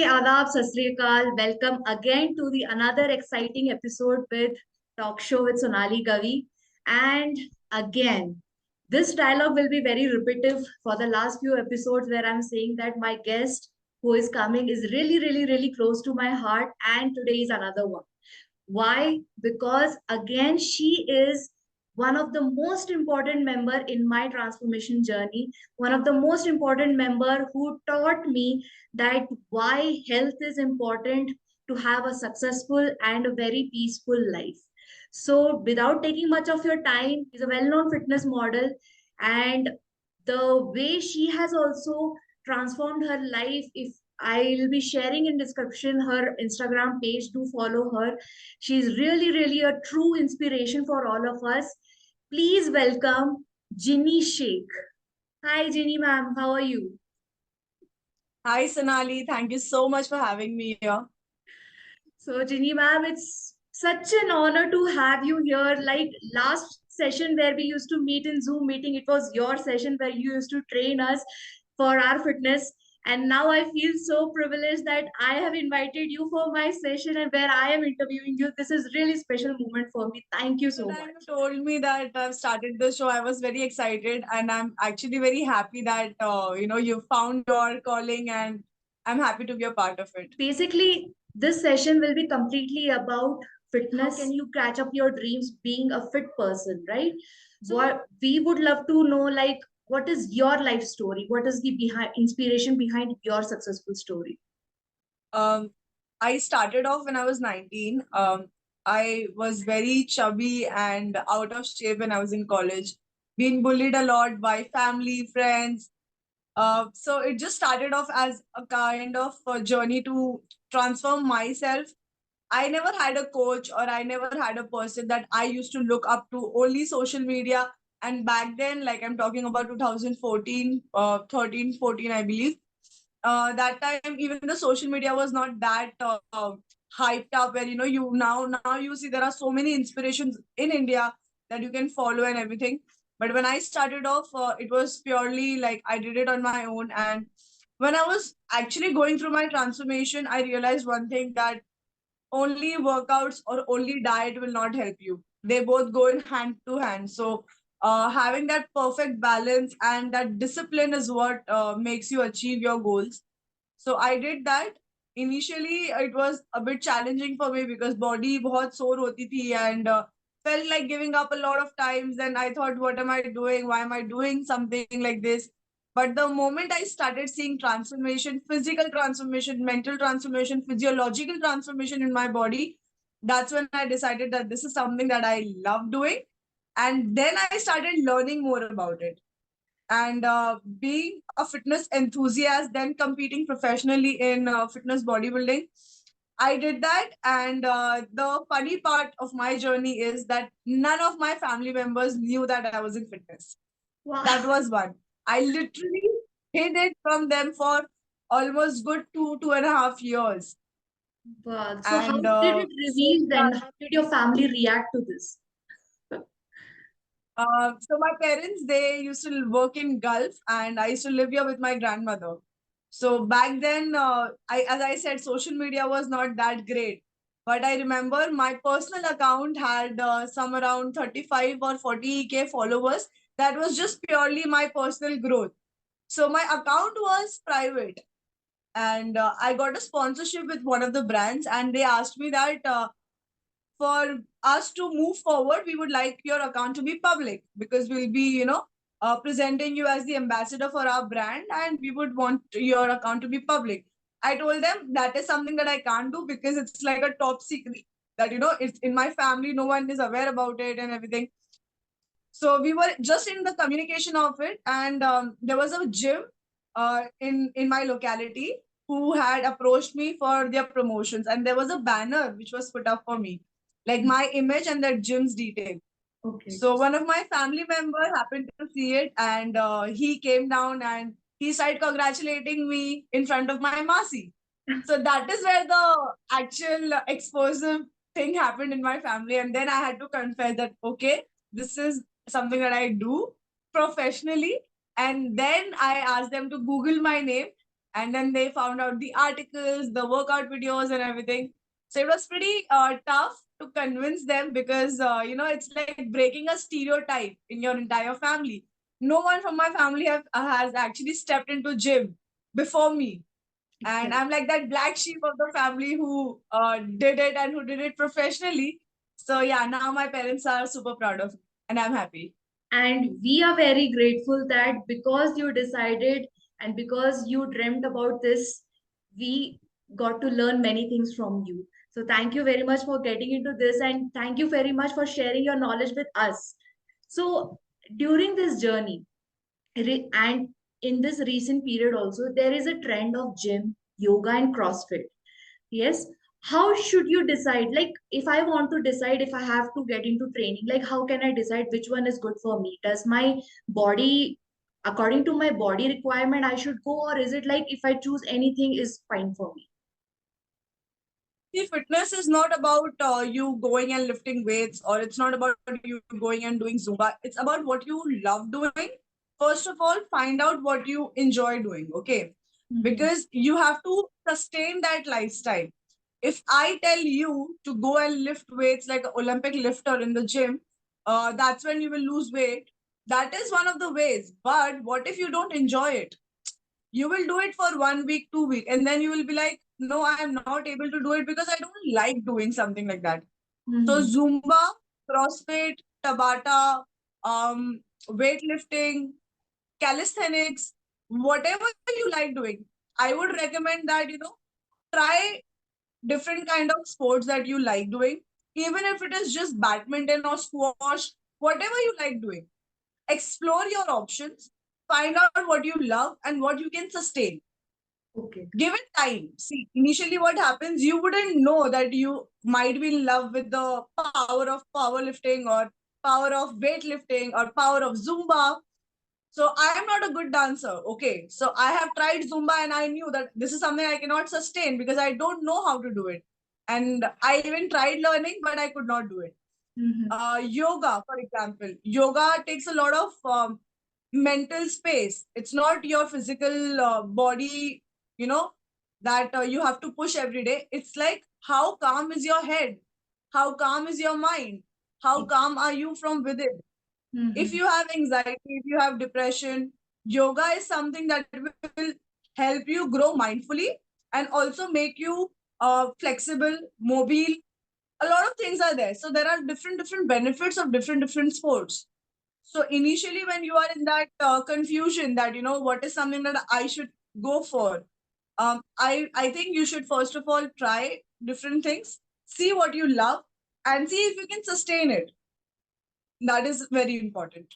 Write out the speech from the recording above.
Adab, Sat Sri Akal. Welcome again to the another exciting episode with Talk Show with Sonali Gavi. And again, this dialogue will be very repetitive for the last few episodes where I'm saying that my guest who is coming is really close to my heart, and today is another one. Why? Because again, she is one of the most important member in my transformation journey, one of the most important member who taught me that why health is important to have a successful and a very peaceful life. So without taking much of your time, she's a well-known fitness model, and the way she has also transformed her life, if I'll be sharing in description her Instagram page, to follow her. She's really a true inspiration for all of us. Please welcome Ginny Sheikh. Hi, Ginny ma'am. How are you? Hi, Sonali. Thank you so much for having me here. So, Ginny ma'am, it's such an honor to have you here. Like last session where we used to meet in Zoom meeting, it was your session where you used to train us for our fitness. And now I feel so privileged that I have invited you for my session and where I am interviewing you. This is really special moment for me. Thank you The so time much. you told me that I've started the show, I was very excited, and I'm actually very happy that you found your calling, and I'm happy to be a part of it. Basically, this session will be completely about fitness. How can you catch up your dreams being a fit person, right? What we would love to know, like, what is your life story? What is the behind inspiration behind your successful story? Um, I started off when I was 19. I was very chubby and out of shape when I was in college, being bullied a lot by family, friends. So it just started off as a kind of a journey to transform myself. I never had a coach or I never had a person that I used to look up to, only social media. And back then, like I'm talking about 2014, 13, 14, I believe. That time, even the social media was not that hyped up. Where you now you see there are so many inspirations in India that you can follow and everything. But when I started off, it was purely like I did it on my own. And when I was actually going through my transformation, I realized one thing, that only workouts or only diet will not help you. They both go in hand to hand. So having that perfect balance and that discipline is what makes you achieve your goals. So I did that. Initially, it was a bit challenging for me because body बहुत sore होती थी, and felt like giving up a lot of times. And I thought, what am I doing? Why am I doing something like this? But the moment I started seeing transformation, physical transformation, mental transformation, physiological transformation in my body, that's when I decided that this is something that I love doing. And then I started learning more about it. And being a fitness enthusiast, then competing professionally in fitness bodybuilding, I did that. And the funny part of my journey is that none of my family members knew that I was in fitness. Wow. That was one. I literally hid it from them for almost good 2.5 years. Wow. So how And did it reveal yeah, then? How did your family react to this? so my parents, they used to work in Gulf, and I used to live here with my grandmother. So back then, as I said, social media was not that great. But I remember my personal account had some around 35 or 40K followers. That was just purely my personal growth. So my account was private, and I got a sponsorship with one of the brands, and they asked me that for us to move forward, we would like your account to be public, because we'll be, presenting you as the ambassador for our brand, and we would want your account to be public. I told them that is something that I can't do because it's like a top secret, that it's in my family, no one is aware about it and everything. So we were just in the communication of it, and there was a gym in my locality who had approached me for their promotions, and there was a banner which was put up for me, like my image and that gym's detail. Okay. So one of my family members happened to see it, and he came down and he started congratulating me in front of my Masi. So that is where the actual explosive thing happened in my family. And then I had to confess that, okay, this is something that I do professionally. And then I asked them to Google my name. And then they found out the articles, the workout videos, and everything. So it was pretty tough to convince them because it's like breaking a stereotype in your entire family. No one from my family has actually stepped into gym before me, and Exactly. I'm like that black sheep of the family who did it and who did it professionally. So yeah, now my parents are super proud of me, and I'm happy. And we are very grateful that because you decided and because you dreamt about this, we got to learn many things from you. So thank you very much for getting into this, and thank you very much for sharing your knowledge with us. So during this journey, and in this recent period also, there is a trend of gym, yoga, and CrossFit. Yes. How should you decide? Like, if I want to decide if I have to get into training, like, how can I decide which one is good for me? Does my body, according to my body requirement, I should go, or is it like if I choose anything is fine for me? See, fitness is not about you going and lifting weights, or it's not about you going and doing Zumba. It's about what you love doing. First of all, find out what you enjoy doing, okay? Mm-hmm. Because you have to sustain that lifestyle. If I tell you to go and lift weights like an Olympic lifter in the gym, that's when you will lose weight. That is one of the ways. But what if you don't enjoy it? You will do it for 1 week, 2 week, and then you will be like, no, I am not able to do it because I don't like doing something like that. So Mm-hmm. Zumba, CrossFit, Tabata, weightlifting, calisthenics, whatever you like doing, I would recommend that try different kind of sports that you like doing, even if it is just badminton or squash, whatever you like doing. Explore your options, find out what you love and what you can sustain. Okay. Give it time. See, initially what happens, you wouldn't know that you might be in love with the power of powerlifting or power of weightlifting or power of Zumba. So I am not a good dancer. Okay. So I have tried Zumba and I knew that this is something I cannot sustain because I don't know how to do it. And I even tried learning, but I could not do it. Mm-hmm. Yoga, for example, yoga takes a lot of mental space. It's not your physical body, you know, that you have to push every day. It's like how calm is your head? How calm is your mind? How calm are you from within? If Mm-hmm. you have anxiety, if you have depression, yoga is something that will help you grow mindfully and also make you flexible, mobile. A lot of things are there, so there are different benefits of different sports. So initially when you are in that confusion that what is something that I should go for, I think you should first of all try different things, see what you love, and see if you can sustain it. That is very important.